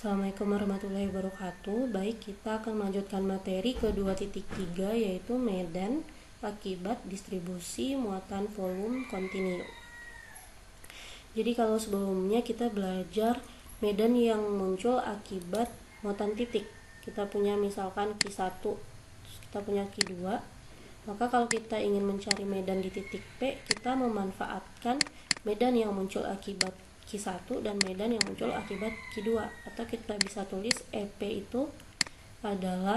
Assalamualaikum warahmatullahi wabarakatuh. Baik, kita akan melanjutkan materi ke 2.3 yaitu medan akibat distribusi muatan volume kontinu. Jadi kalau sebelumnya kita belajar medan yang muncul akibat muatan titik. Kita punya misalkan Q1, kita punya Q2. Maka kalau kita ingin mencari medan di titik P, kita memanfaatkan medan yang muncul akibat Q1 dan medan yang muncul akibat Q2. Atau kita bisa tulis EP itu adalah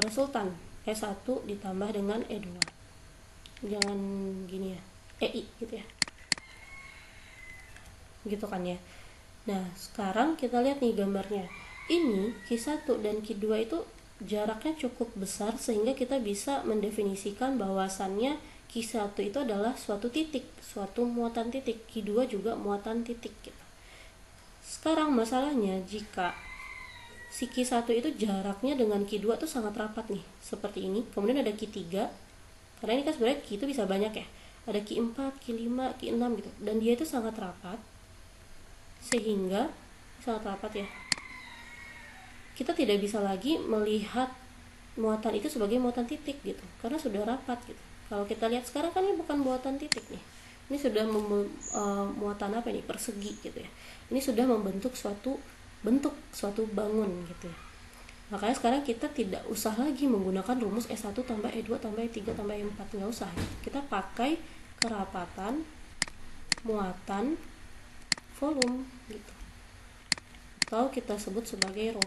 resultan E1 ditambah dengan E2. Jangan gini ya, EI gitu ya. Gitu kan ya. Nah, sekarang kita lihat nih gambarnya. Ini Q1 dan Q2 itu jaraknya cukup besar sehingga kita bisa mendefinisikan bahwasannya Q1 itu adalah suatu titik, suatu muatan titik. Q2 juga muatan titik gitu. Sekarang masalahnya jika si Q1 itu jaraknya dengan Q2 itu sangat rapat nih, seperti ini. Kemudian ada Q3. Karena ini kan sebenarnya Q itu bisa banyak ya. Ada Q4, Q5, Q6 gitu. Dan dia itu sangat rapat. Sehingga sangat rapat ya. Kita tidak bisa lagi melihat muatan itu sebagai muatan titik gitu, karena sudah rapat gitu. Kalau kita lihat sekarang kan ini bukan muatan titik nih, ini sudah muatan apa ini, persegi gitu ya. Ini sudah membentuk suatu bentuk, suatu bangun gitu ya. Makanya sekarang kita tidak usah lagi menggunakan rumus S1 tambah E2 tambah E3 tambah E4, nggak usah. Kita pakai kerapatan muatan volume gitu, atau kita sebut sebagai Rho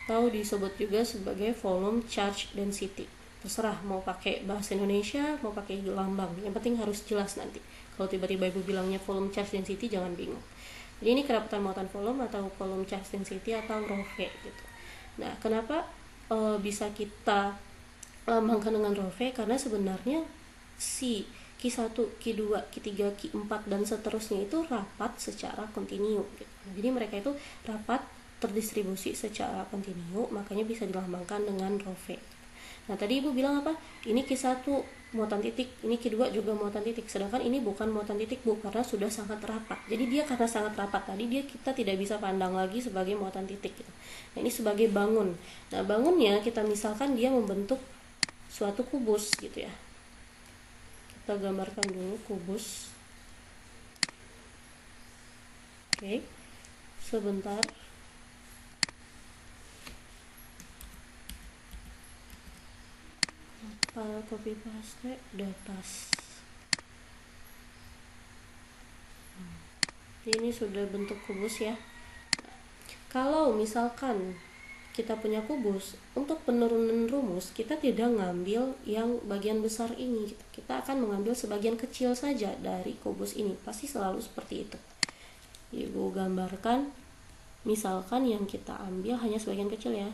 atau disebut juga sebagai volume charge density. Terserah mau pakai bahasa Indonesia, mau pakai lambang, yang penting harus jelas nanti. Kalau tiba-tiba ibu bilangnya volume charge density, jangan bingung. Jadi ini kerapatan muatan volume atau volume charge density atau Rho gitu. Nah, kenapa bisa kita lambangkan dengan Rho? Karena sebenarnya si Q1, Q2, Q3, Q4 dan seterusnya itu rapat secara kontinu gitu. Jadi mereka itu rapat terdistribusi secara kontinu, makanya bisa dilambangkan dengan Rho. Nah, tadi ibu bilang apa? Ini Q1 muatan titik, ini Q2 juga muatan titik. Sedangkan ini bukan muatan titik, Bu, karena sudah sangat rapat. Jadi dia karena sangat rapat tadi, dia kita tidak bisa pandang lagi sebagai muatan titik gitu. Nah, ini sebagai bangun. Nah, bangunnya kita misalkan dia membentuk suatu kubus gitu ya. Kita gambarkan dulu kubus. Oke. Sebentar. Copy paste udah pas. Ini sudah bentuk kubus ya. Kalau misalkan kita punya kubus, untuk penurunan rumus kita tidak ngambil yang bagian besar ini, kita akan mengambil sebagian kecil saja dari kubus ini. Pasti selalu seperti itu. Ibu gambarkan, misalkan yang kita ambil hanya sebagian kecil ya.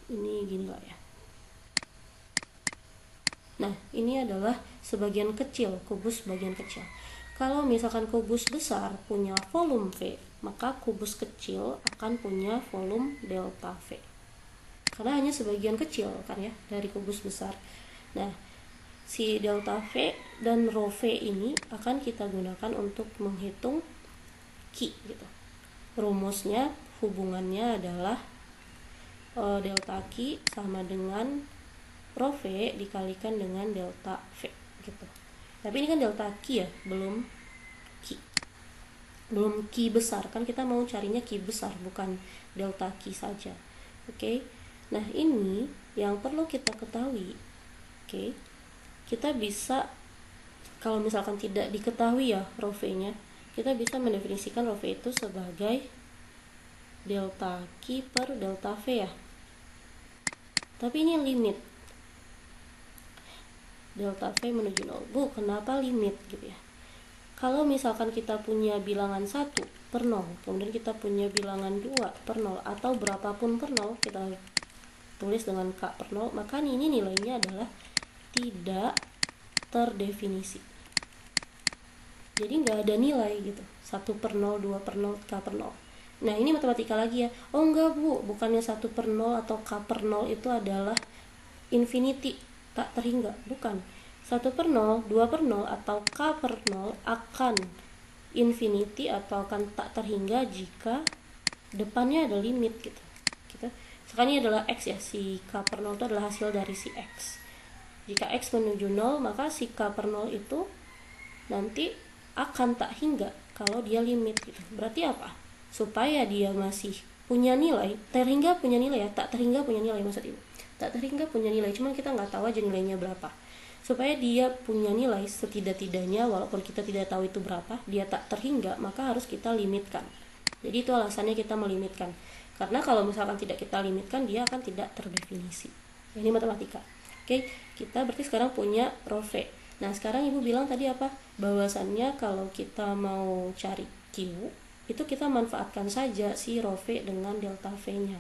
Ini gini lah ya. Nah, ini adalah sebagian kecil, kubus bagian kecil. Kalau misalkan kubus besar punya volume V, maka kubus kecil akan punya volume delta V. Karena hanya sebagian kecil kan ya dari kubus besar. Nah, si delta V dan Rho V ini akan kita gunakan untuk menghitung Q gitu. Rumusnya, hubungannya adalah delta Q sama dengan Rho V dikalikan dengan delta V gitu. Tapi ini kan delta Q ya, belum Q. Belum Q besar, kan kita mau carinya Q besar, bukan delta Q saja. Oke. Nah, ini yang perlu kita ketahui. Oke. Kita bisa, kalau misalkan tidak diketahui ya Rho V-nya, kita bisa mendefinisikan Rho V itu sebagai delta Q per delta V ya. Tapi ini limit. Delta V menuju 0. Bu, kenapa limit gitu ya? Kalau misalkan kita punya bilangan 1 per 0, kemudian kita punya bilangan 2 per 0, atau berapapun per 0, kita tulis dengan K per 0, maka ini nilainya adalah tidak terdefinisi. Jadi nggak ada nilai gitu. 1 per 0, 2 per 0, K per 0. Nah, ini matematika lagi ya. Oh enggak, Bu, bukannya 1 per 0 atau K per 0 itu adalah infinity, tak terhingga. Bukan. 1/0, 2/0, atau k/0 akan infinity atau akan tak terhingga jika depannya ada limit gitu. Sekarang ini adalah x ya, si k/0 itu adalah hasil dari si x. Jika x menuju 0, maka si k/0 itu nanti akan tak hingga kalau dia limit gitu. Berarti apa? Supaya dia masih punya nilai, terhingga punya nilai ya, tak terhingga punya nilai maksud ibu. Tak terhingga punya nilai, cuman kita nggak tahu aja nilainya berapa. Supaya dia punya nilai setidak-tidaknya, walaupun kita tidak tahu itu berapa, dia tak terhingga, maka harus kita limitkan. Jadi itu alasannya kita melimitkan. Karena kalau misalkan tidak kita limitkan, dia akan tidak terdefinisi. Ini matematika. Oke, kita berarti sekarang punya rho V. Nah, sekarang ibu bilang tadi apa? Bahwasannya kalau kita mau cari Q, itu kita manfaatkan saja si rho V dengan delta V-nya.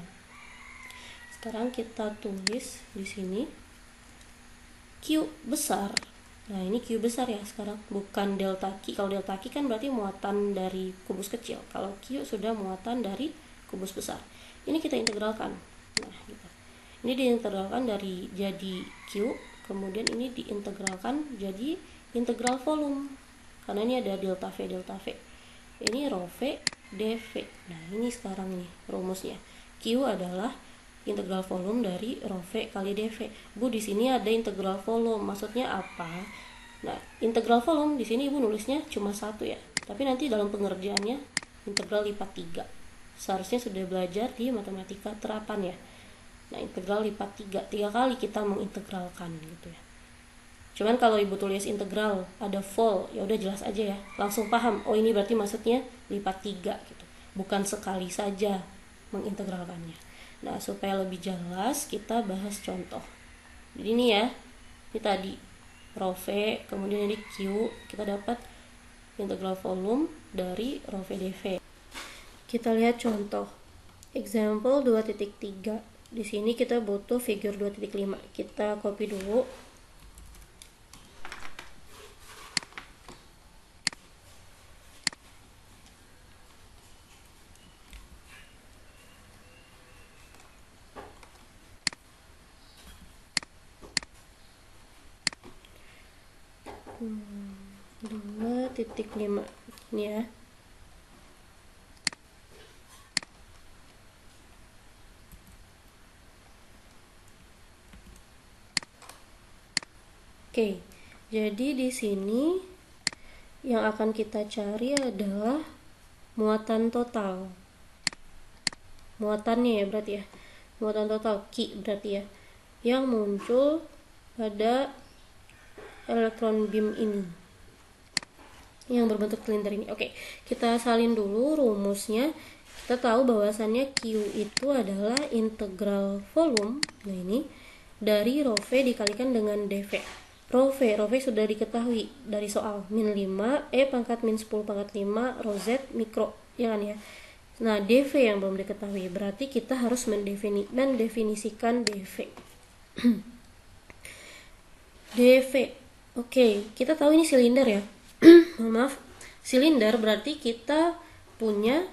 Sekarang kita tulis di sini Q besar. Nah, ini Q besar ya sekarang, bukan delta Q. Kalau delta Q kan berarti muatan dari kubus kecil. Kalau Q sudah muatan dari kubus besar. Ini kita integralkan. Nah, gitu. Ini diintegralkan dari jadi Q, kemudian ini diintegralkan jadi integral volume. Karena ini ada delta V. Ini rho V dV. Nah, ini sekarang nih rumusnya. Q adalah integral volume dari rho V kali dV. Bu, di sini ada integral volume. Maksudnya apa? Nah, integral volume di sini ibu nulisnya cuma 1 ya. Tapi nanti dalam pengerjaannya integral lipat 3. Seharusnya sudah belajar di matematika terapan ya. Nah, integral lipat 3 kali kita mengintegralkan gitu ya. Cuman kalau ibu tulis integral ada vol, ya udah jelas aja ya, langsung paham. Oh, ini berarti maksudnya lipat 3 gitu. Bukan sekali saja mengintegralkannya. Nah, supaya lebih jelas kita bahas contoh. Jadi ini ya, ini tadi rho V, kemudian ini Q, kita dapat integral volume dari rho V dV. Kita lihat contoh. Example 2.3. Di sini kita butuh figure 2.5. Kita copy dulu. Dua titik 5 ini ya. Oke, jadi di sini yang akan kita cari adalah muatan total. Muatannya ya berarti ya. Muatan total Q berarti ya. Yang muncul pada elektron beam ini. Yang berbentuk silinder ini. Oke, kita salin dulu rumusnya. Kita tahu bahwasannya Q itu adalah integral volume. Nah, ini dari rho V dikalikan dengan dV. Rho V sudah diketahui dari soal min 5 E pangkat min 10 pangkat 5 rho Z mikro, ya kan ya. Nah, dV yang belum diketahui, berarti kita harus mendefinisikan dV. dV. Oke, kita tahu ini silinder ya. Maaf, silinder berarti kita punya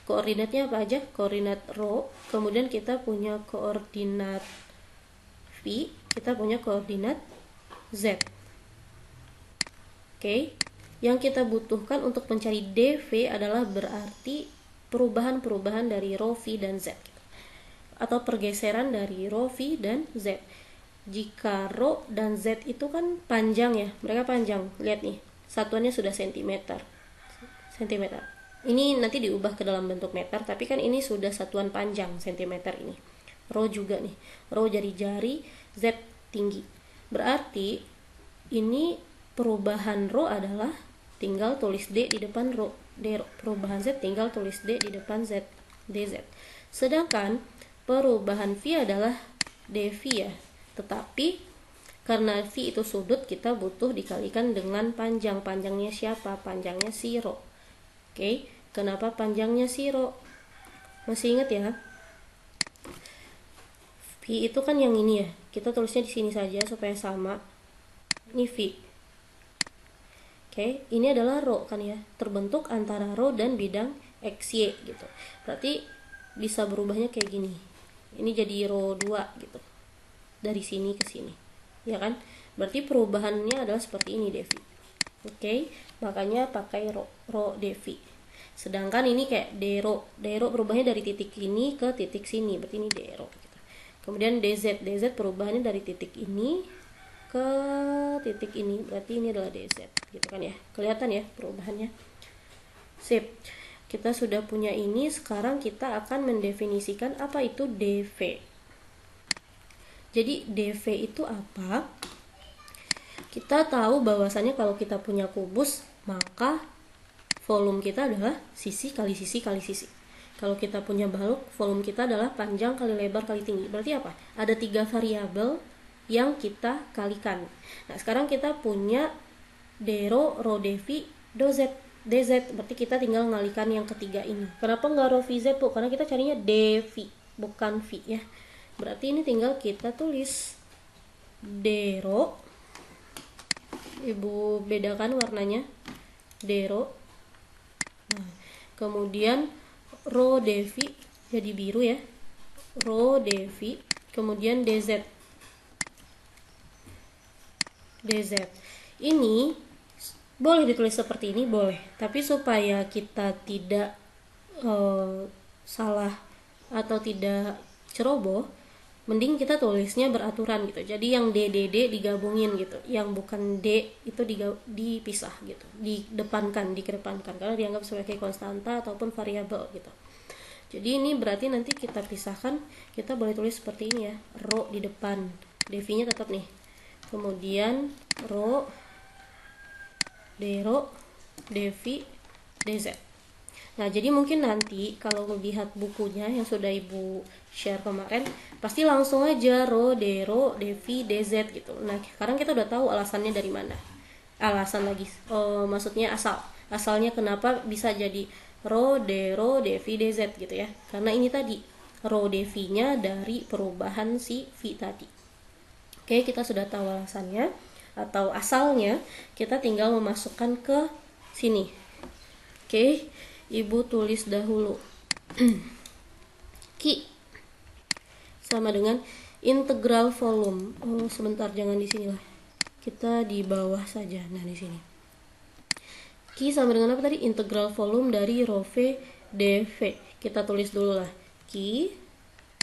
koordinatnya apa aja? Koordinat rho, kemudian kita punya koordinat V, kita punya koordinat Z. Oke, yang kita butuhkan untuk mencari dV adalah berarti perubahan-perubahan dari rho V dan Z, atau pergeseran dari rho V dan Z. Jika rho dan Z itu kan panjang ya, mereka panjang. Lihat nih, satuannya sudah sentimeter. Ini nanti diubah ke dalam bentuk meter, tapi kan ini sudah satuan panjang sentimeter ini. Rho juga nih, rho jari-jari, Z tinggi. Berarti ini perubahan rho adalah tinggal tulis D di depan rho. Perubahan Z tinggal tulis D di depan Z, dz. Sedangkan perubahan V adalah dV ya. Tetapi karena V itu sudut, kita butuh dikalikan dengan panjang. Panjangnya siapa? Panjangnya si rho. Oke, kenapa panjangnya si rho? Masih ingat ya? V itu kan yang ini ya. Kita tulisnya di sini saja supaya sama. Ini V. Oke, ini adalah rho kan ya. Terbentuk antara rho dan bidang XY gitu. Berarti bisa berubahnya kayak gini. Ini jadi rho 2 gitu. Dari sini ke sini. Ya kan? Berarti perubahannya adalah seperti ini, Devi. Oke, makanya pakai ro Devi. Sedangkan ini kayak dero perubahannya dari titik ini ke titik sini, berarti ini dero gitu. Kemudian dz perubahannya dari titik ini ke titik ini, berarti ini adalah dz gitu kan ya. Kelihatan ya perubahannya. Sip. Kita sudah punya ini, sekarang kita akan mendefinisikan apa itu dv. Jadi dv itu apa? Kita tahu bahwasannya kalau kita punya kubus, maka volume kita adalah sisi kali sisi kali sisi. Kalau kita punya balok, volume kita adalah panjang kali lebar kali tinggi. Berarti apa? Ada 3 variabel yang kita kalikan. Nah, sekarang kita punya dρ, rho dv, dz. Berarti kita tinggal ngalikan yang ketiga ini. Kenapa nggak rho vz, Bu? Karena kita carinya dv, bukan v ya. Berarti ini tinggal kita tulis dρ. Ibu bedakan warnanya, dρ. Nah, kemudian rho dv jadi biru ya, rho dv, kemudian dz. Ini boleh ditulis seperti ini, boleh. Tapi supaya kita tidak salah atau tidak ceroboh, mending kita tulisnya beraturan gitu. Jadi yang DDD digabungin gitu, yang bukan D itu dipisah gitu, dikedepankan karena dianggap sebagai konstanta ataupun variabel gitu. Jadi ini berarti nanti kita pisahkan, kita boleh tulis seperti ini ya, rho di depan, dv-nya tetap nih. Kemudian rho, dρ, dv, dz. Nah, jadi mungkin nanti kalau melihat bukunya yang sudah Ibu share kemarin, pasti langsung aja rho, dρ, dv, dz gitu. Nah, sekarang kita udah tahu alasannya dari mana. Alasan lagi, maksudnya asalnya kenapa bisa jadi rho, dρ, dv, dz gitu ya. Karena ini tadi rho dv-nya dari perubahan si v tadi. Oke, kita sudah tahu alasannya atau asalnya, kita tinggal memasukkan ke sini. Oke, Ibu tulis dahulu Q sama dengan integral volume. Sebentar, jangan di sini lah, kita di bawah saja. Nah, di sini Q sama dengan apa tadi? Integral volume dari rho v dv. Kita tulis dulu lah, Q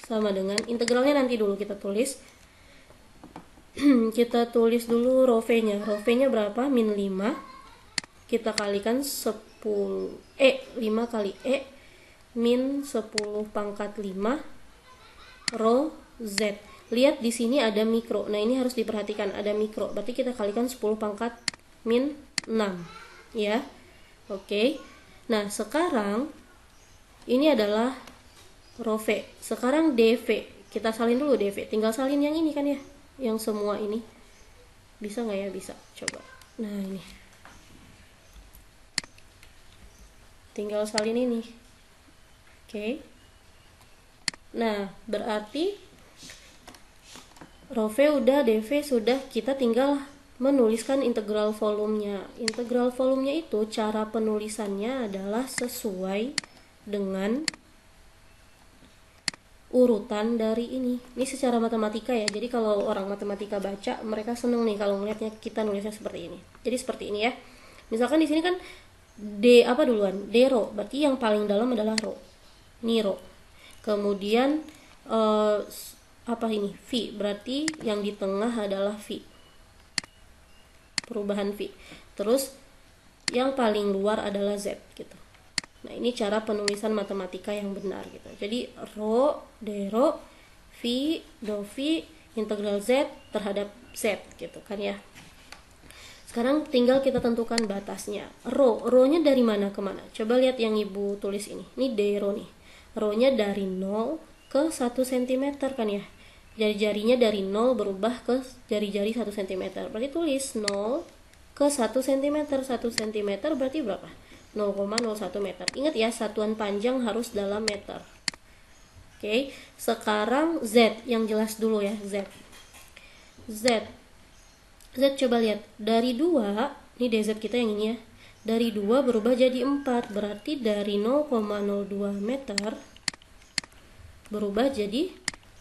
sama dengan integralnya nanti dulu kita tulis. Kita tulis dulu rho v-nya. Rho v-nya berapa? Min 5. Kita kalikan 10 5 kali min 10 pangkat 5 rho z. Lihat di sini ada mikro. Nah, ini harus diperhatikan, ada mikro. Berarti kita kalikan 10 pangkat min 6 ya. Oke. Nah, sekarang ini adalah rho v. Sekarang dv. Kita salin dulu dv. Tinggal salin yang ini kan ya. Yang semua ini. Bisa nggak ya? Bisa. Coba. Nah, ini. Tinggal salin ini. Oke. Nah, berarti rho v udah, dv sudah, kita tinggal menuliskan integral volumenya. Integral volumenya itu cara penulisannya adalah sesuai dengan urutan dari ini. Ini secara matematika ya. Jadi kalau orang matematika baca, mereka seneng nih kalau melihatnya kita nulisnya seperti ini. Jadi seperti ini ya. Misalkan di sini kan D apa duluan? dρ. Berarti yang paling dalam adalah rho. Ini rho. Kemudian apa ini? V. Berarti yang di tengah adalah V. Perubahan V. Terus yang paling luar adalah Z gitu. Nah, ini cara penulisan matematika yang benar gitu. Jadi rho, dρ, V, do V, integral Z terhadap Z gitu kan ya. Sekarang tinggal kita tentukan batasnya. Rho-nya dari mana ke mana? Coba lihat yang Ibu tulis ini. Ini dρ nih. Rho-nya dari 0 ke 1 cm kan ya. Jari-jarinya dari 0 berubah ke jari-jari 1 cm. Berarti tulis 0 ke 1 cm. 1 cm berarti berapa? 0,01 meter. Ingat ya, satuan panjang harus dalam meter. Oke, sekarang Z yang jelas dulu ya, Z. Z coba lihat, dari 2, ini dz kita yang ini ya. Dari 2 berubah jadi 4, berarti dari 0,02 meter berubah jadi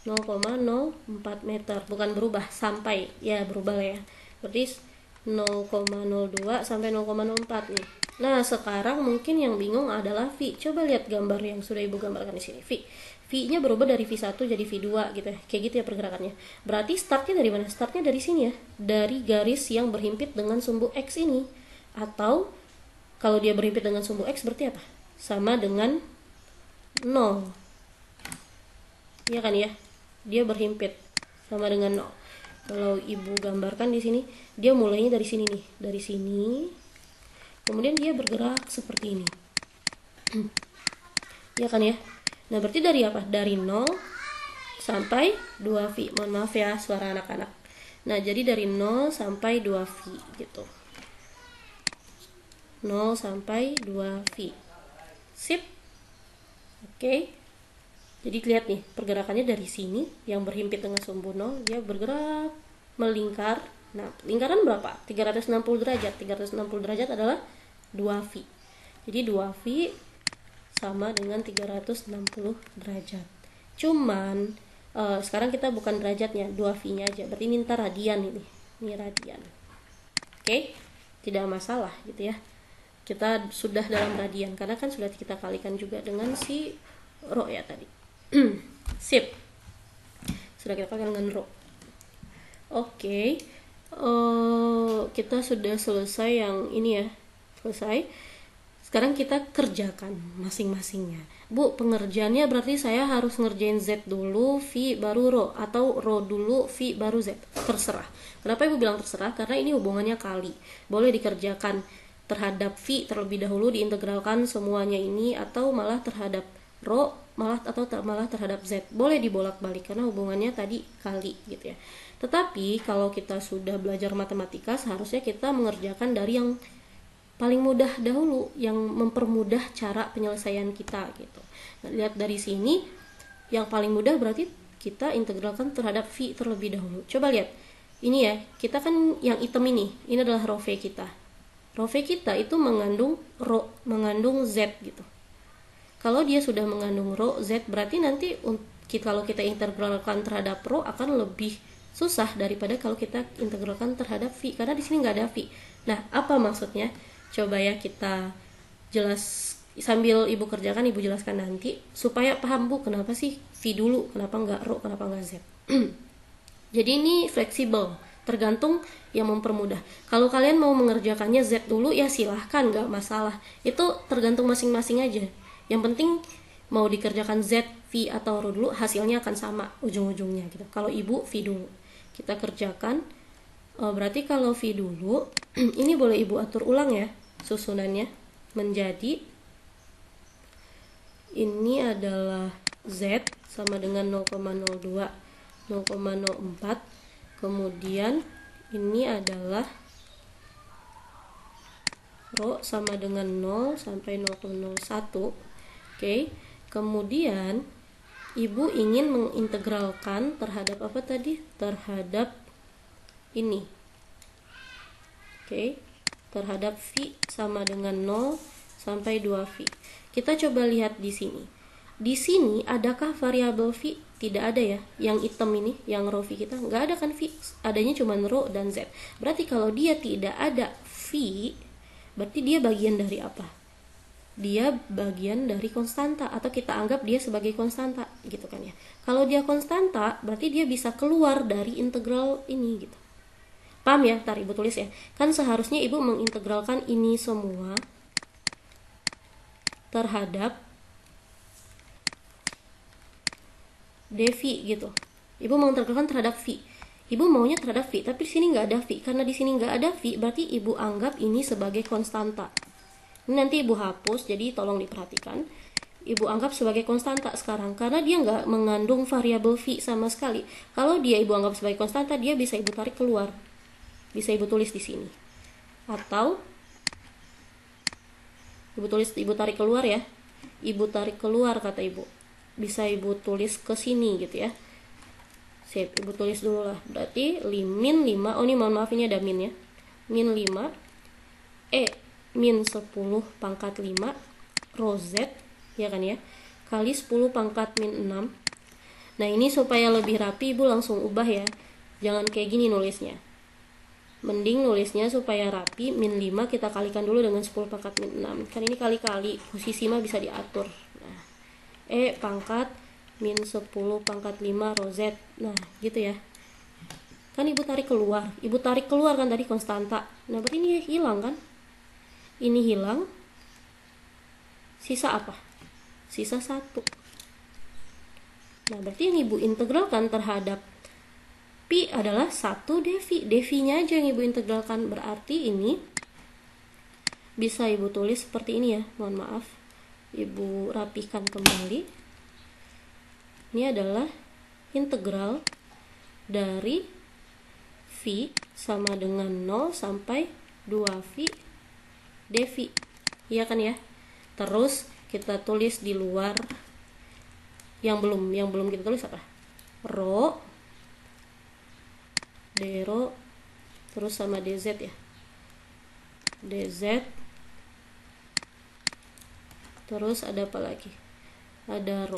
0,04 meter. Bukan berubah, sampai, ya berubah lah ya. berarti 0,02 sampai 0,04 nih. Nah, sekarang mungkin yang bingung adalah V. Coba lihat gambar yang sudah Ibu gambarkan di sini. V-nya berubah dari V1 jadi V2 gitu ya. Kayak gitu ya pergerakannya. Berarti startnya dari mana? Startnya dari sini ya. Dari garis yang berhimpit dengan sumbu X ini. Atau kalau dia berhimpit dengan sumbu X berarti apa? Sama dengan 0. Iya kan ya? Dia berhimpit sama dengan 0. Kalau Ibu gambarkan di sini, dia mulainya dari sini nih, dari sini. Kemudian dia bergerak seperti ini. Ya kan ya? Nah, berarti dari apa? Dari 0 sampai 2V. Mohon maaf ya suara anak-anak. Nah, jadi dari 0 sampai 2V gitu. 0 sampai 2V. Sip. Oke. Jadi lihat nih, pergerakannya dari sini yang berhimpit dengan sumbu 0, dia bergerak melingkar. Nah, lingkaran berapa? 360 derajat. 360 derajat adalah 2V. Jadi 2V sama dengan 360 derajat. Cuman sekarang kita bukan derajatnya, 2V-nya aja. Berarti ini ntar radian ini. Ini radian. Oke? Tidak masalah gitu ya. Kita sudah dalam radian karena kan sudah kita kalikan juga dengan si rho ya tadi. Sip. Sudah kita kalikan dengan rho. Oke. Kita sudah selesai yang ini ya. Selesai. Sekarang kita kerjakan masing-masingnya. Bu, pengerjaannya berarti saya harus ngerjain Z dulu, V baru rho, atau rho dulu, V baru Z. Terserah. Kenapa Ibu bilang terserah? Karena ini hubungannya kali. Boleh dikerjakan terhadap V terlebih dahulu, diintegralkan semuanya ini, atau malah terhadap rho, malah terhadap Z. Boleh dibolak-balik karena hubungannya tadi kali gitu ya. Tetapi kalau kita sudah belajar matematika, seharusnya kita mengerjakan dari yang paling mudah dahulu, yang mempermudah cara penyelesaian kita gitu. Nah, lihat dari sini, yang paling mudah berarti kita integralkan terhadap V terlebih dahulu. Coba lihat, ini ya, kita kan yang hitam ini adalah rho V kita. Rho V kita itu mengandung Z gitu. Kalau dia sudah mengandung rho Z, berarti nanti kalau kita integralkan terhadap rho akan lebih susah daripada kalau kita integralkan terhadap V, karena di sini nggak ada V. Nah, apa maksudnya? Coba ya kita jelas sambil Ibu kerjakan, Ibu jelaskan nanti supaya paham, Bu, kenapa sih V dulu, kenapa nggak rho, kenapa nggak Z. Jadi ini fleksibel, tergantung yang mempermudah. Kalau kalian mau mengerjakannya Z dulu ya silahkan, nggak masalah. Itu tergantung masing-masing aja. Yang penting mau dikerjakan Z, V atau rho dulu, hasilnya akan sama ujung-ujungnya gitu. Kalau Ibu V dulu, kita kerjakan. Berarti kalau V dulu, ini boleh Ibu atur ulang ya susunannya menjadi ini adalah Z sama dengan 0,02, 0,04, kemudian ini adalah rho sama dengan 0 sampai 0,01. Oke, kemudian Ibu ingin mengintegralkan terhadap apa tadi? Terhadap ini. Oke, terhadap V sama dengan 0 sampai 2V. Kita coba lihat di sini. Di sini adakah variabel V? Tidak ada ya. Yang hitam ini, yang rho V kita, nggak ada kan V. Adanya cuma rho dan Z. Berarti kalau dia tidak ada V, berarti dia bagian dari apa? Dia bagian dari konstanta, atau kita anggap dia sebagai konstanta gitu kan ya. Kalau dia konstanta, berarti dia bisa keluar dari integral ini gitu. Paham ya? Ntar Ibu tulis ya. Kan seharusnya Ibu mengintegralkan ini semua terhadap dV gitu. Ibu mau integralkan terhadap V. Ibu maunya terhadap V, tapi di sini nggak ada V. Karena di sini nggak ada V, berarti Ibu anggap ini sebagai konstanta. Ini nanti Ibu hapus, jadi tolong diperhatikan. Ibu anggap sebagai konstanta sekarang, karena dia nggak mengandung variabel V sama sekali. Kalau dia Ibu anggap sebagai konstanta, dia bisa Ibu tarik keluar. Bisa Ibu tulis di sini. Atau Ibu tarik keluar ya. Ibu tarik keluar kata Ibu. Bisa Ibu tulis ke sini gitu ya. Sip, Ibu tulis dulu lah. Berarti min 5. Oh, ini mohon maaf, ini ada min ya. Min 5 min 10 pangkat 5 rho Z ya kan ya, kali 10 pangkat min 6. Nah, ini supaya lebih rapi Ibu langsung ubah ya. Jangan kayak gini nulisnya. mending nulisnya supaya rapi, min 5 kita kalikan dulu dengan 10 pangkat min 6. Kan ini kali-kali, posisi mah bisa diatur. Nah, E pangkat min 10 pangkat 5 rho Z. Nah, gitu ya. Kan ibu tarik keluar kan tadi konstanta. Nah, berarti ini hilang kan? Ini hilang. Sisa apa? Sisa 1. Nah, berarti yang ibu integralkan terhadap Pi adalah 1 devi. Devinya aja yang ibu integralkan. Berarti ini bisa ibu tulis seperti ini ya. Mohon maaf. Ibu rapikan kembali. Ini adalah integral dari V sama dengan 0 sampai 2V dV. Iya kan ya? Terus kita tulis di luar yang belum kita tulis apa? Rho dρ terus sama dz ya, dz, terus ada apa lagi, ada rho.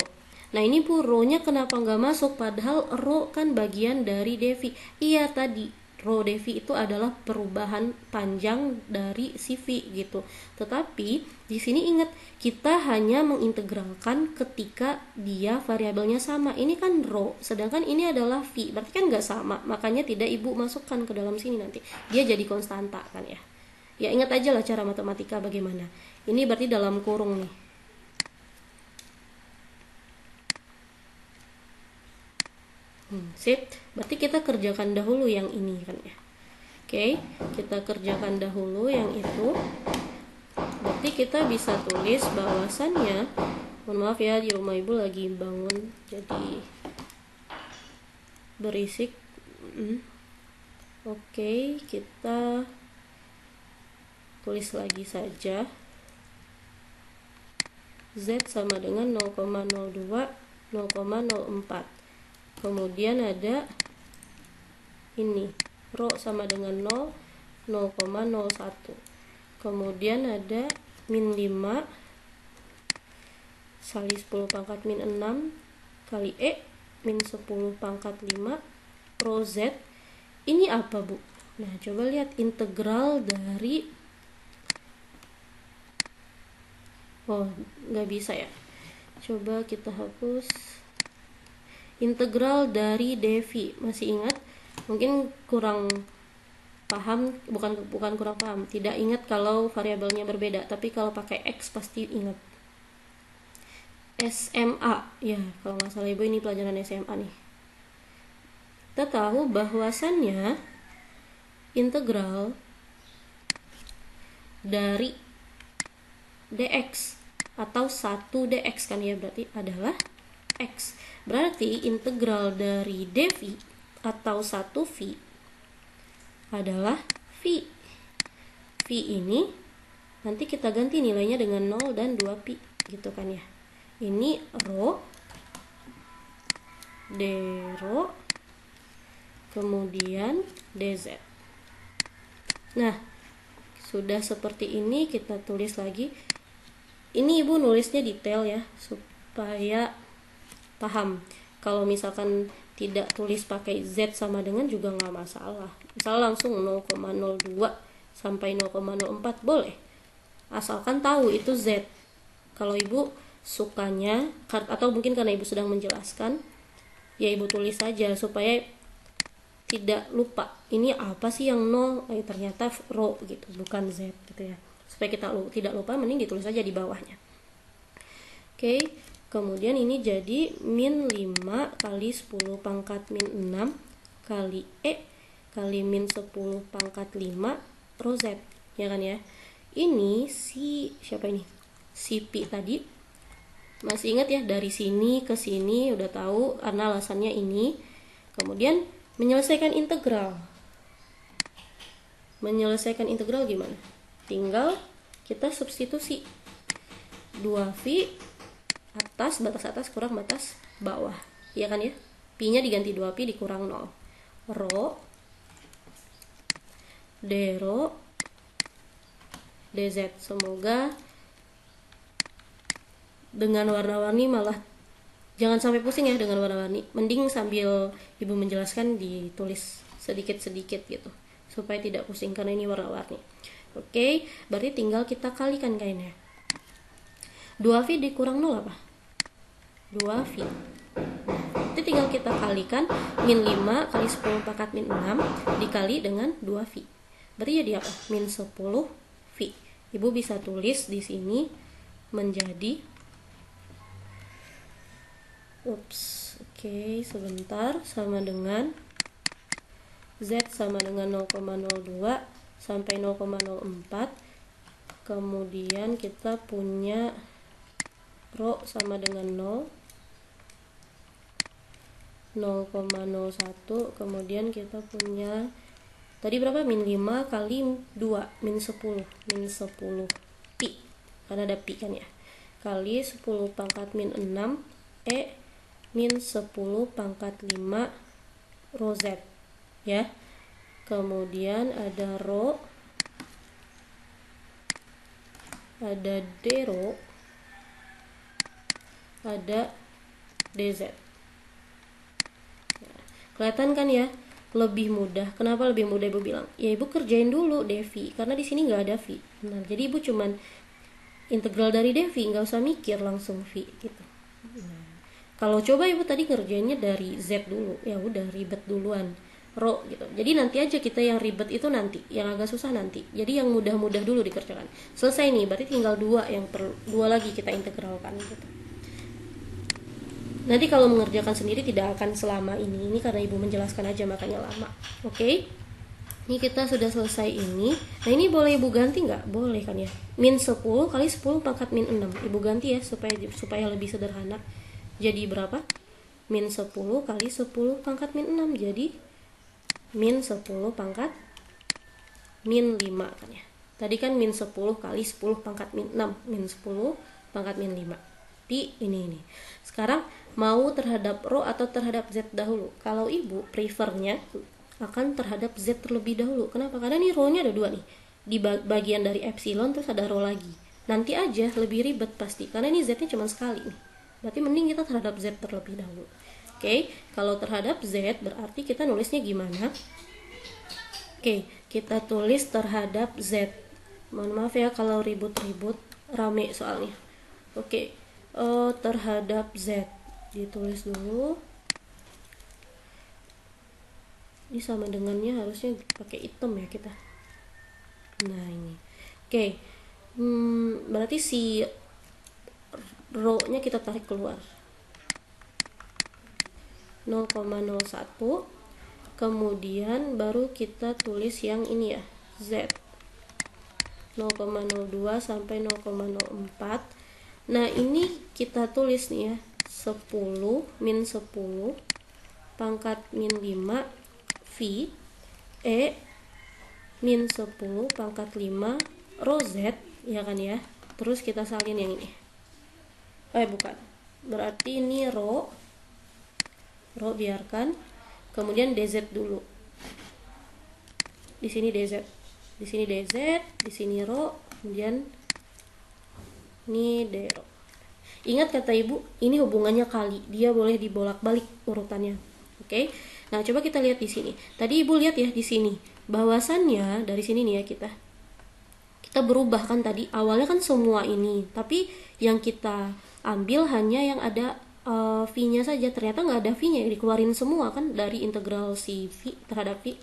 Nah ini bu, rho-nya kenapa nggak masuk, padahal rho kan bagian dari dv. Iya tadi rho dv itu adalah perubahan panjang dari si v gitu. Tetapi di sini ingat, kita hanya mengintegralkan ketika dia variabelnya sama. Ini kan rho, sedangkan ini adalah v, berarti kan nggak sama. Makanya tidak ibu masukkan ke dalam sini, nanti dia jadi konstanta kan ya. Ya ingat aja lah cara matematika bagaimana. Ini berarti dalam kurung nih. Sip, berarti kita kerjakan dahulu yang ini kan ya. Oke, kita kerjakan dahulu yang itu. Berarti kita bisa tulis bahwasannya, mohon maaf ya di rumah ibu lagi bangun jadi berisik. Oke, kita tulis lagi saja. Z sama dengan 0,02, 0,04. Kemudian ada ini, rho sama dengan 0, 0,01. Kemudian ada min 5 kali 10 pangkat min 6 kali E min 10 pangkat 5 rho Z. Ini apa bu? Nah coba lihat integral dari, oh nggak bisa ya, coba kita hapus. Integral dari dv, masih ingat? Mungkin kurang paham, bukan kurang paham, tidak ingat kalau variabelnya berbeda, tapi kalau pakai x pasti ingat. SMA ya, kalau nggak salah ibu ini pelajaran SMA nih. Kita tahu bahwasannya integral dari dx atau 1 dx kan ya, berarti adalah x. Berarti integral dari dv atau 1v adalah v. V ini nanti kita ganti nilainya dengan 0 dan 2pi gitu kan ya. Ini rho dρ kemudian dz. Nah, sudah seperti ini kita tulis lagi. Ini ibu nulisnya detail ya supaya paham. Kalau misalkan tidak tulis pakai Z sama dengan juga nggak masalah. Misal langsung 0,02 sampai 0,04 boleh. Asalkan tahu itu Z. Kalau ibu sukanya, atau mungkin karena ibu sedang menjelaskan, ya ibu tulis saja supaya tidak lupa. Ini apa sih yang 0? Ternyata rho gitu, bukan Z gitu ya. Supaya kita tidak lupa, mending ditulis saja di bawahnya. Oke. Kemudian ini jadi min 5 kali 10 pangkat min 6 kali E kali min 10 pangkat 5 rho Z. Ya kan ya. Ini si siapa ini? Si Pi tadi. Masih ingat ya, dari sini ke sini udah tahu karena alasannya ini. Kemudian menyelesaikan integral. Menyelesaikan integral gimana? Tinggal kita substitusi 2V atas, batas atas kurang batas bawah, iya kan ya. Pi nya diganti 2pi dikurang 0, rho dρ dz. Semoga dengan warna-warni, malah jangan sampai pusing ya dengan warna-warni, mending sambil ibu menjelaskan ditulis sedikit-sedikit gitu supaya tidak pusing karena ini warna-warni. Oke, berarti tinggal kita kalikan kainnya. 2V dikurang 0 apa? 2V. Itu tinggal kita kalikan, min 5 kali 10 pangkat min 6 dikali dengan 2V. Berarti jadi apa? Min 10V. Ibu bisa tulis di sini menjadi sebentar, sama dengan Z sama dengan 0,02 sampai 0,04. Kemudian kita punya rho sama dengan 0,01. Kemudian kita punya tadi berapa? Min 5 kali 2, min 10 pi, karena ada pi kan ya, kali 10 pangkat min 6 min 10 pangkat 5 rho Z ya. Kemudian ada rho, ada d rho, ada dz. Kelihatan kan ya, lebih mudah. Kenapa lebih mudah ibu bilang? Ya ibu kerjain dulu dv, karena di sini nggak ada v. Nah jadi ibu cuman integral dari dv, nggak usah mikir langsung v gitu. Kalau coba ibu tadi ngerjainnya dari Z dulu, ya udah ribet duluan, rho gitu. Jadi nanti aja kita yang ribet itu nanti, yang agak susah nanti. Jadi yang mudah-mudah dulu dikerjakan. Selesai nih, berarti tinggal dua lagi kita integralkan gitu. Nanti kalau mengerjakan sendiri tidak akan selama ini. Ini karena ibu menjelaskan aja makanya lama. Oke? Ini kita sudah selesai ini. Nah ini boleh ibu ganti nggak? Boleh kan ya. Min 10 kali 10 pangkat min 6. Ibu ganti ya supaya lebih sederhana. Jadi berapa? Min 10 kali 10 pangkat min 6. Jadi min 10 pangkat min 5 kan ya. Tadi kan min 10 kali 10 pangkat min 6. Min 10 pangkat min 5. Pi ini. Sekarang mau terhadap rho atau terhadap Z dahulu? Kalau ibu prefernya akan terhadap Z terlebih dahulu. Kenapa? Karena nih rho-nya ada dua nih. Di bagian dari epsilon terus ada rho lagi. Nanti aja lebih ribet pasti. Karena ini Z-nya cuma sekali nih. Berarti mending kita terhadap Z terlebih dahulu. Oke, kalau terhadap Z berarti kita nulisnya gimana? Oke, kita tulis terhadap Z. Mohon maaf ya kalau ribut-ribut, rame soalnya. Oke, terhadap Z ditulis dulu. Ini sama dengannya harusnya pakai hitam ya kita. Nah ini. Oke, berarti si rho-nya kita tarik keluar 0,01. Kemudian baru kita tulis yang ini ya, Z 0,02 sampai 0,04. Nah ini kita tulis nih ya, 10 min 10 pangkat min 5 V min 10 pangkat 5 rho Z ya kan ya. Terus kita salin yang ini. Bukan. Berarti ini rho biarkan. Kemudian dz dulu. Di sini dz. Di sini dz, di sini rho, kemudian ini d rho. Ingat kata ibu, ini hubungannya kali. Dia boleh dibolak-balik urutannya. Oke. Nah, coba kita lihat di sini. Tadi ibu lihat ya di sini. Bahwasannya dari sini nih ya kita berubah kan tadi. Awalnya kan semua ini, tapi yang kita ambil hanya yang ada V-nya saja. Ternyata nggak ada V-nya, dikeluarin semua kan dari integral si V terhadap V.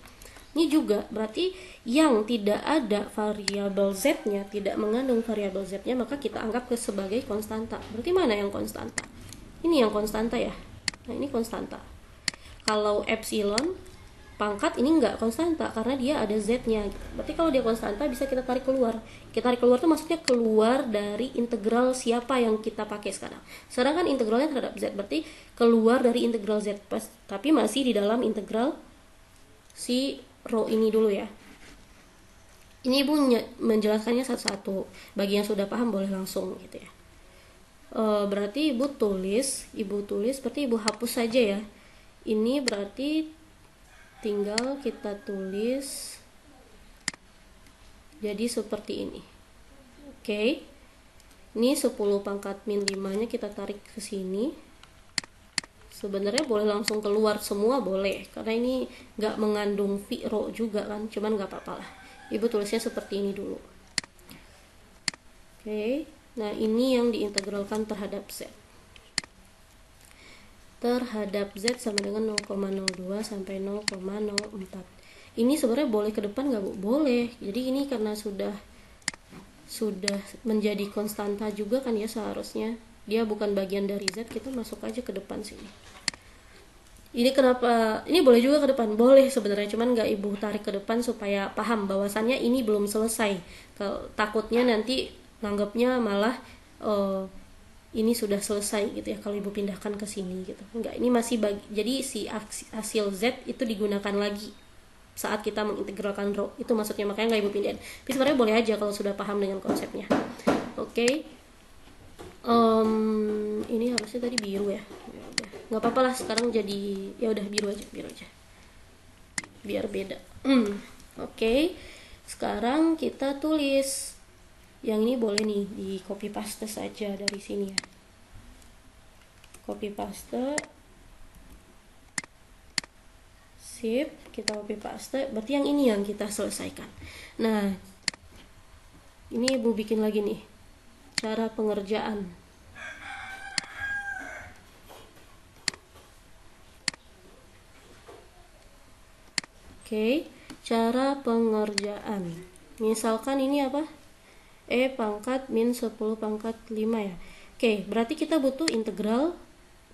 Ini juga berarti yang tidak ada variabel Z-nya, tidak mengandung variabel Z-nya, maka kita anggap sebagai konstanta. Berarti mana yang konstanta? Ini yang konstanta ya. Nah ini konstanta. Kalau epsilon pangkat ini enggak konstanta karena dia ada Z-nya. Berarti kalau dia konstanta bisa kita tarik keluar. Kita tarik keluar itu maksudnya keluar dari integral siapa yang kita pakai sekarang. Sekarang kan integralnya terhadap Z, berarti keluar dari integral Z, tapi masih di dalam integral si rho ini dulu ya. Ini ibu menjelaskannya satu-satu. Bagi yang sudah paham boleh langsung gitu ya. Berarti ibu tulis berarti ibu hapus saja ya. Ini berarti tinggal kita tulis jadi seperti ini. Oke. Ini 10 pangkat min 5 nya kita tarik ke sini. Sebenarnya boleh langsung keluar semua boleh, karena ini nggak mengandung V rho juga kan, cuman nggak apa-apa lah. Ibu tulisnya seperti ini dulu. Oke, nah ini yang diintegralkan terhadap Z. Terhadap Z sama dengan 0,02 sampai 0,04. Ini sebenarnya boleh ke depan nggak Bu? Boleh. Jadi ini karena sudah menjadi konstanta juga kan ya, seharusnya dia bukan bagian dari Z, kita masuk aja ke depan sini. Ini kenapa ini boleh juga ke depan? Boleh sebenarnya, cuman nggak Ibu tarik ke depan supaya paham bahwasannya ini belum selesai. Takutnya nanti nanggapnya malah ini sudah selesai gitu ya kalau Ibu pindahkan ke sini gitu. Enggak, ini masih jadi si hasil Z itu digunakan lagi saat kita mengintegralkan rho. Itu maksudnya, makanya nggak Ibu pindahin. Tapi sebenarnya boleh aja kalau sudah paham dengan konsepnya. Oke. Ini harusnya tadi biru ya. Nggak apa-apa lah, sekarang jadi ya udah biru aja biar beda. Oke. Sekarang kita tulis yang ini, boleh nih di copy paste saja dari sini ya, copy paste, sip, kita copy paste, berarti yang ini yang kita selesaikan. Nah ini Ibu bikin lagi nih cara pengerjaan. Oke, cara pengerjaan. Misalkan ini apa? E pangkat min 10 pangkat 5 ya. Oke, berarti kita butuh integral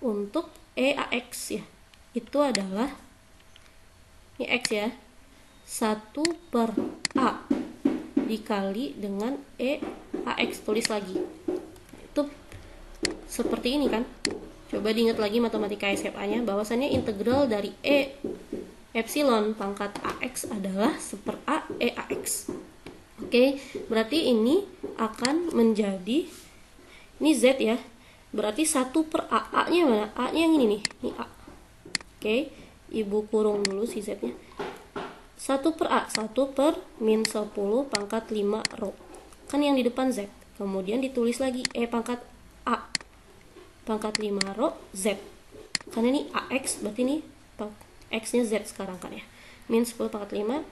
untuk E AX ya. Itu adalah, ini X ya, 1 per A dikali dengan E AX. Tulis lagi. Itu seperti ini kan. Coba diingat lagi matematika SMA-nya, bahwasannya integral dari E epsilon pangkat AX adalah 1 per A E AX. Oke, berarti ini akan menjadi, ini Z ya, berarti 1 per A. A nya mana? A nya yang ini nih, ini A. Oke, Ibu kurung dulu si Z nya. 1 per A, 1 per min 10 pangkat 5 rho, kan yang di depan Z. Kemudian ditulis lagi E pangkat A pangkat 5 rho Z, karena ini AX, berarti ini X nya Z sekarang kan ya, min 10 pangkat 5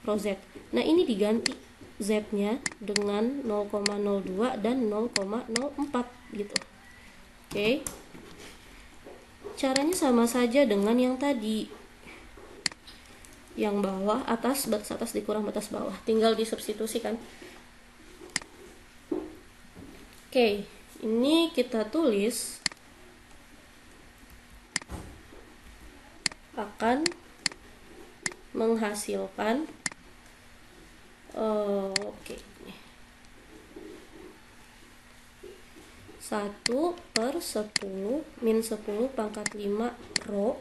rho Z. Nah ini diganti Z nya dengan 0,02 dan 0,04 gitu. Oke, caranya sama saja dengan yang tadi, yang bawah atas, batas atas dikurang batas bawah, tinggal disubstitusikan. Oke, ini kita tulis akan menghasilkan 1 per 10 min 10 pangkat 5 rho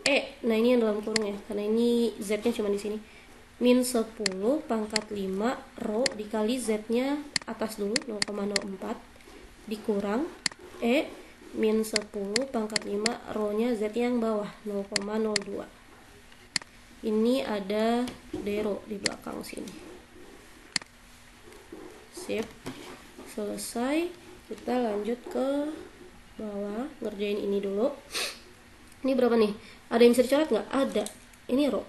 E. Nah ini yang dalam kurung ya, karena ini Z nya cuma di sini, min 10 pangkat 5 rho dikali Z nya atas dulu 0,04 dikurang E min 10 pangkat 5 rho nya Z yang bawah 0,02. Ini ada D rho di belakang sini. Sip, selesai. Kita lanjut ke bawah, ngerjain ini dulu. Ini berapa nih? Ada yang bisa dicoret nggak? Ada. Ini rho,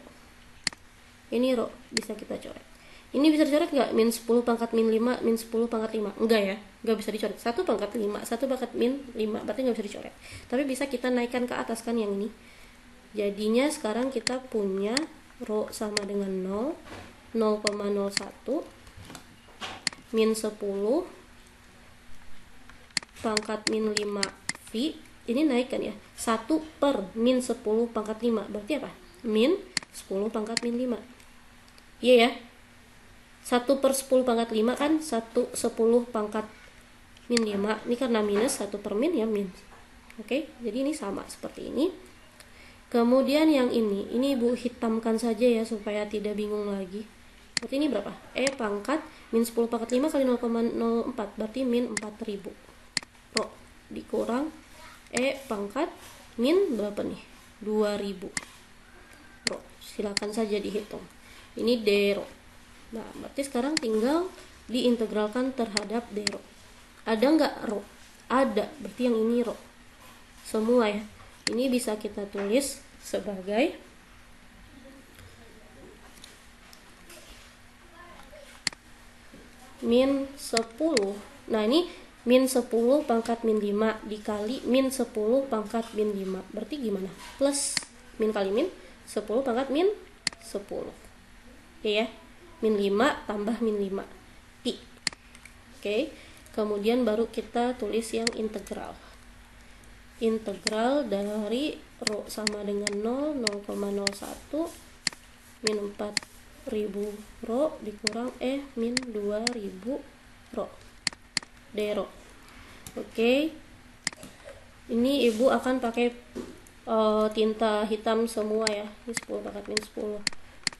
ini rho bisa kita coret. Ini bisa dicoret nggak? Min 10 pangkat min 5 min 10 pangkat 5. Enggak ya, nggak bisa dicoret. 1 pangkat 5, 1 pangkat min 5, berarti nggak bisa dicoret. Tapi bisa kita naikkan ke atas kan yang ini. Jadinya sekarang kita punya rho sama dengan 0, 0,01 min 10 pangkat min 5 V. Ini naik kan ya, 1 per min 10 pangkat 5, berarti apa? Min 10 pangkat min 5. Iya ya, 1 per 10 pangkat 5 kan 10 pangkat min 5. Ini karena minus, 1 per min ya min. Oke, jadi ini sama seperti ini. Kemudian yang ini Ibu hitamkan saja ya supaya tidak bingung lagi. Berarti ini berapa? E pangkat min 10 pangkat 5 kali 0,04, berarti min 4000 rho dikurang E pangkat min berapa nih? 2000 rho. Silakan saja dihitung. Ini D rho. Nah, berarti sekarang tinggal diintegralkan terhadap D rho. Ada nggak rho? Ada, berarti yang ini rho. semua ya. Ini bisa kita tulis sebagai min 10. Nah, ini min 10 pangkat min 5 dikali min 10 pangkat min 5. Berarti gimana? Plus min kali min 10 pangkat min 10. Oke ya. Min 5 tambah min 5. Pi. Oke. Kemudian baru kita tulis yang integral. Integral dari rho sama dengan 0, 0,01 min 4.000 rho dikurang min 2.000 rho d rho. Oke. Ini ibu akan pakai tinta hitam semua ya. Ini 10 pangkat min 10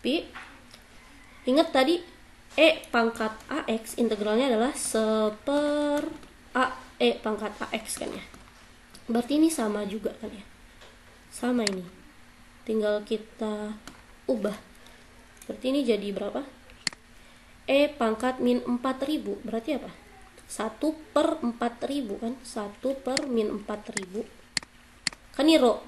pi. Ingat tadi pangkat ax integralnya adalah 1/a pangkat ax kan ya. Berarti ini sama juga kan ya. Sama ini. Tinggal kita ubah. Berarti ini jadi berapa? Pangkat min 4.000 berarti apa? 1/4.000 kan? 1/min 4.000. Kan ini rho.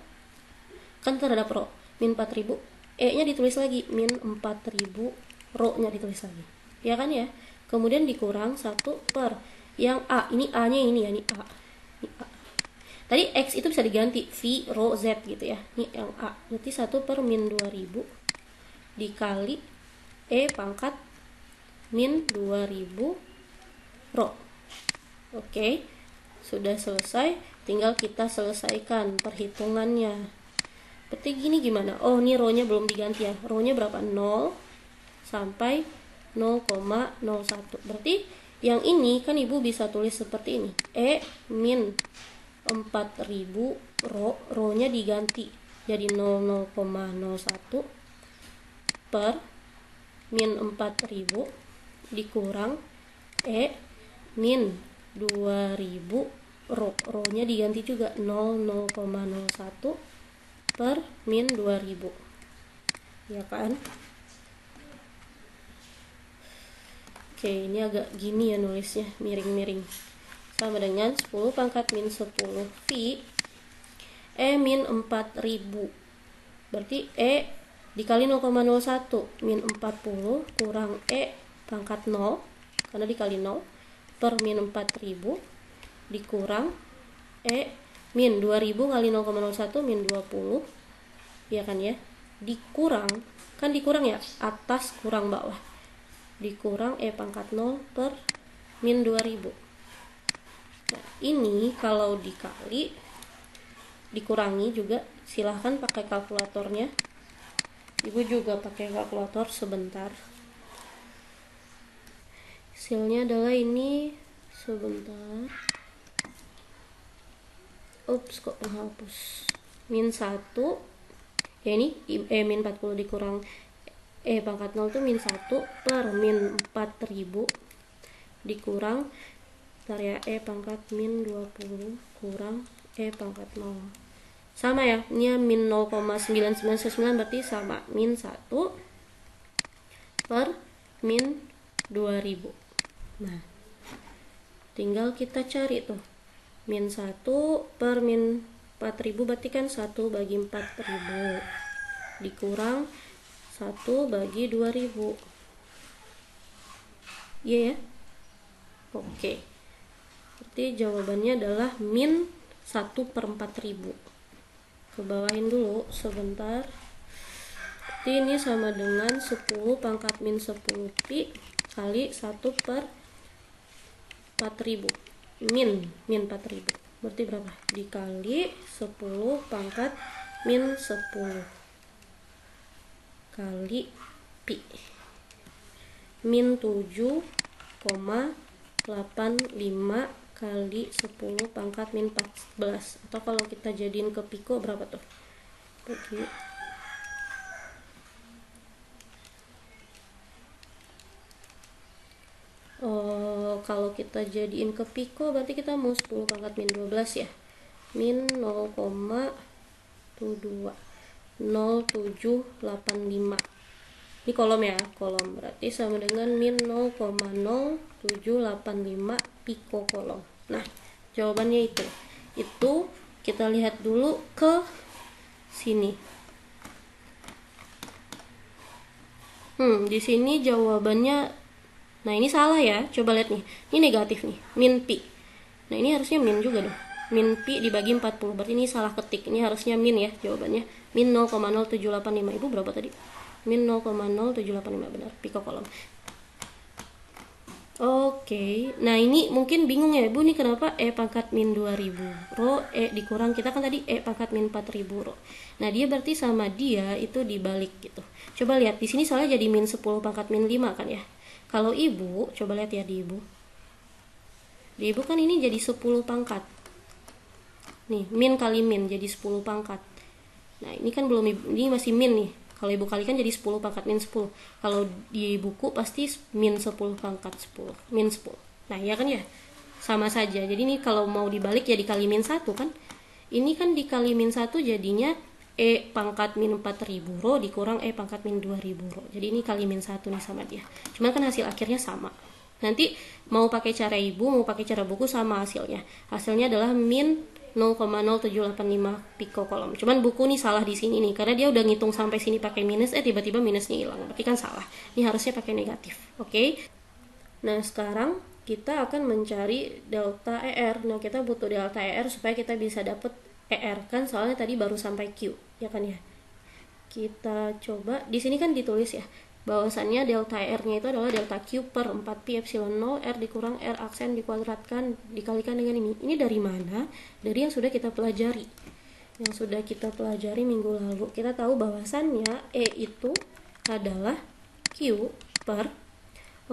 Kan terhadap rho. Min 4.000. nya ditulis lagi. Min 4.000. Rho-nya ditulis lagi. Ya kan ya? Kemudian dikurang 1 per. Yang A. Ini A-nya ini ya. Ini A. Ini A. Tadi X itu bisa diganti. V, rho, Z gitu ya. Ini yang A. Berarti 1/min 2.000. Dikali pangkat min 2.000 rho. Oke, sudah selesai, tinggal kita selesaikan perhitungannya. Berarti gini gimana? Oh, ini rho-nya belum diganti ya. Rho-nya berapa? 0 sampai 0,01. Berarti yang ini kan ibu bisa tulis seperti ini. Min 4.000 rho-nya diganti jadi 0,01 per min 4.000 dikurang min 2.000 rho-nya diganti juga 0,01 per min 2.000 ya kan. Oke, ini agak gini ya nulisnya, miring-miring. Sama dengan 10 pangkat min 10 V min 4.000. Berarti dikali 0,01 min 40 kurang pangkat 0 karena dikali 0 per min 4.000 dikurang min 2.000 kali 0,01 min 20 ya kan ya, dikurang kan dikurang ya, atas kurang bawah, dikurang pangkat 0 per min 2.000. Nah, ini kalau dikali dikurangi juga silahkan pakai kalkulatornya. Ibu juga pakai kalkulator sebentar. Hasilnya adalah ini, sebentar. Ups, kok menghapus. Min 1. Ya ini min 40 dikurang pangkat 0 itu min 1 per min 4.000 dikurang dari pangkat min 20 kurang pangkat 0. Sama ya, ini min 0,9999 berarti sama min 1 per min 2000. Nah, tinggal kita cari tuh min 1 per min 4000 berarti kan 1 bagi 4000 dikurang 1 bagi 2000. Iya ya. Oke, berarti jawabannya adalah min 1/4000. Kebawahin dulu sebentar. Berarti ini sama dengan 10 pangkat min 10 pi kali 1/4000 min 4000. Berarti berapa? Dikali 10 pangkat min 10 kali pi min 7,85 kali 10 pangkat min 14. Atau kalau kita jadiin ke piko berapa tuh? Bagi kalau kita jadiin ke piko berarti kita mau 10 pangkat min 12 ya. Min 0,22 0785. Ini kolom ya, kolom. Berarti sama dengan min 0,0785 piko kolom. Nah, jawabannya itu kita lihat dulu ke sini. Di sini jawabannya, nah ini salah ya, coba lihat nih, ini negatif nih, min pi. Nah ini harusnya min juga dong, min pi dibagi 40, berarti ini salah ketik, ini harusnya min ya jawabannya, min 0,0785. Ibu berapa tadi? Min 0,0785, benar, pikokolom. Oke, nah ini mungkin bingung ya Ibu nih, kenapa E pangkat min 2000 rho E dikurang, kita kan tadi E pangkat min 4000 rho. Nah dia berarti sama dia itu dibalik gitu. Coba lihat di sini soalnya jadi min 10 pangkat min 5 kan ya. Kalau Ibu coba lihat ya di Ibu. Di Ibu kan ini jadi 10 pangkat. Nih, min kali min jadi 10 pangkat. Nah, ini kan belum, ini masih min nih. Kalau Ibu kalikan jadi 10 pangkat min 10. Kalau di buku pasti min 10 pangkat 10. Min 10. Nah, ya kan ya? Sama saja. Jadi ini kalau mau dibalik ya dikali min 1 kan? Ini kan dikali min 1 jadinya E pangkat min 4000 rho dikurang E pangkat min 2000 rho. Jadi ini kali min 1 nih sama dia. Cuman kan hasil akhirnya sama. Nanti mau pakai cara Ibu, mau pakai cara buku sama hasilnya. Hasilnya adalah min 0,0785 pikokolom. Cuman buku nih salah di sini nih, karena dia udah ngitung sampai sini pakai minus, tiba-tiba minusnya hilang. Berarti kan salah. Ini harusnya pakai negatif. Oke. Nah, sekarang kita akan mencari delta ER. Nah, kita butuh delta ER supaya kita bisa dapet ER kan, soalnya tadi baru sampai Q, ya kan ya. Kita coba di sini kan ditulis ya, bahwasannya delta R-nya itu adalah delta Q per 4pi epsilon 0 R dikurang R aksen dikuadratkan dikalikan dengan ini. Ini dari mana? Dari yang sudah kita pelajari. Yang sudah kita pelajari minggu lalu. Kita tahu bahwasannya E itu adalah Q per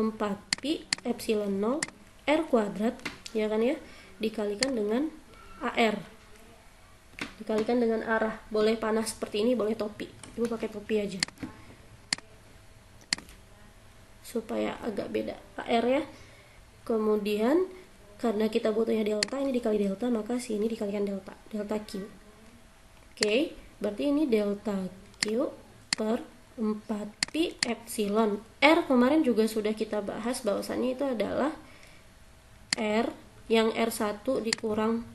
4pi epsilon 0 R kuadrat, ya kan ya, dikalikan dengan AR. Dikalikan dengan arah. Boleh panas seperti ini, boleh topi. Ibu pakai topi aja supaya agak beda AR ya. Kemudian karena kita butuhnya delta, ini dikali delta, maka sini dikalikan delta Q. Oke, berarti ini delta Q per 4pi epsilon R. Kemarin juga sudah kita bahas bahwasannya itu adalah R yang R1 dikurang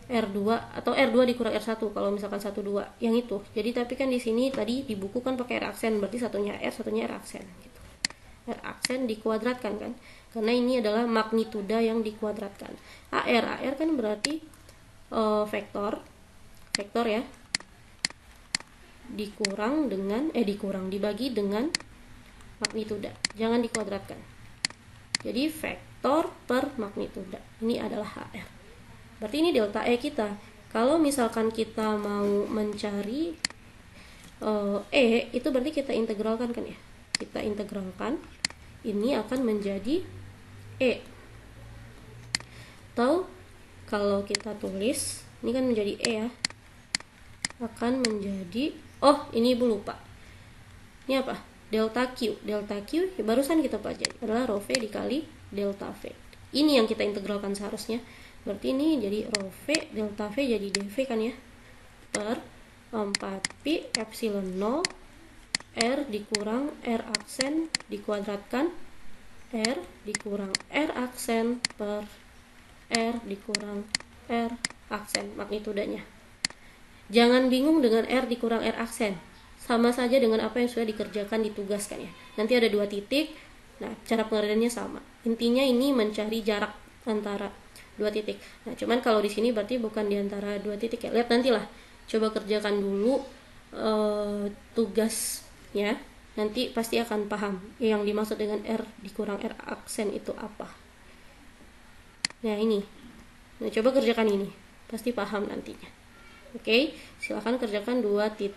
R2 atau R2 dikurang R1 kalau misalkan 1 2 yang itu. Jadi tapi kan di sini tadi di buku kan pakai R aksen, berarti satunya R, satunya R aksen gitu. R aksen dikuadratkan kan, karena ini adalah magnituda yang dikuadratkan. AR kan berarti vektor ya, dibagi dengan magnituda, jangan dikuadratkan. Jadi vektor per magnituda, ini adalah HR. Berarti ini delta E kita. Kalau misalkan kita mau mencari E, itu berarti kita integralkan kan ya, kita integralkan, ini akan menjadi E. Atau kalau kita tulis, ini kan menjadi E ya, akan menjadi, oh ini Ibu lupa, ini apa? Delta Q. Delta Q barusan kita pelajari adalah rho V dikali delta V. Ini yang kita integralkan seharusnya. Berarti ini jadi rho V, delta V jadi dV kan ya, per 4pi epsilon 0 R dikurang R aksen dikuadratkan R dikurang R aksen per R dikurang R aksen magnitudanya. Jangan bingung dengan R dikurang R aksen, sama saja dengan apa yang sudah dikerjakan di tugas kan ya. Nanti ada 2 titik. Nah, cara pengertiannya sama. Intinya ini mencari jarak antara 2 titik. Nah, cuman kalau di sini berarti bukan di antara 2 titik ya. Lihat nantilah. Coba kerjakan dulu tugasnya. Nanti pasti akan paham yang dimaksud dengan R dikurang R aksen itu apa. Nah, ini. Nah, coba kerjakan ini. Pasti paham nantinya. Oke, silakan kerjakan 2.4.